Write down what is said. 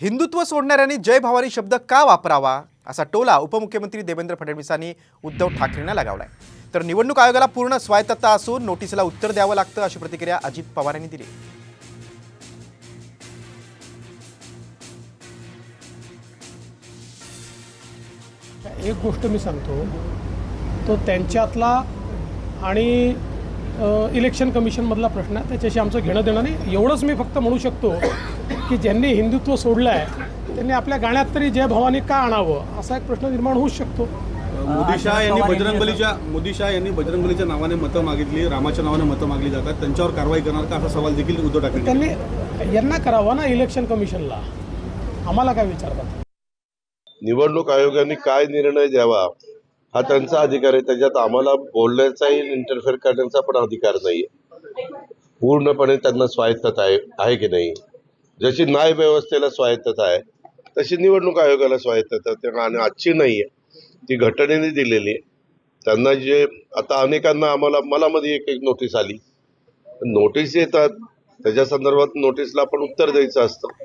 हिंदुत्व सोडणाऱ्यांनी जय भवानी शब्द का वापरावा असा टोला उपमुख्यमंत्री देवेंद्र फडणवीसांनी उद्धव ठाकरेंना लगावलाय। तर निवडणूक आयोगाला पूर्ण स्वायत्तता असून नोटीसला उत्तर द्यावं लागतं अशी प्रतिक्रिया अजित पवार यांनी दिली। एक गोष्ट मी सांगतो, तो त्यांच्यातला आणि इलेक्शन कमिशनमधला प्रश्न आहे, त्याच्याशी आमचं घेणं देणं नाही। एवढंच मी फक्त म्हणू शकतो की ज्यांनी हिंदुत्व सोडलं आहे त्यांनी आपल्या गाण्यात तरी जय भवानी का आणावं असा एक प्रश्न निर्माण होऊ शकतो। मोदी शाह यांनी बजरंगबलीच्या नावाने मतं मागितली, रामाच्या नावाने मतं मागली जातात, त्यांच्यावर कारवाई करणार का असा सवाल देखील उद्धव ठाकरे त्यांनी यांना करावा ना, इलेक्शन कमिशनला, आम्हाला काय विचारतात। निवडणूक आयोगाने काय निर्णय द्यावा हा त्यांचा अधिकार आहे, त्याच्यात आम्हाला बोलण्याचाही इंटरफेअर करण्याचा पण अधिकार नाहीये। पूर्णपणे त्यांना स्वायत्तता आहे की नाही, जशी न्याय व्यवस्थेला स्वायत्तता आहे तशी निवडणूक आयोगाला स्वायत्तता आणि आजची नाहीये, ती घटनेने दिलेली आहे। त्यांना जे आता अनेकांना मला मध्ये एक नोटीस आली, नोटीस येतात त्याच्या संदर्भात नोटीसला आपण उत्तर द्यायचं असतं।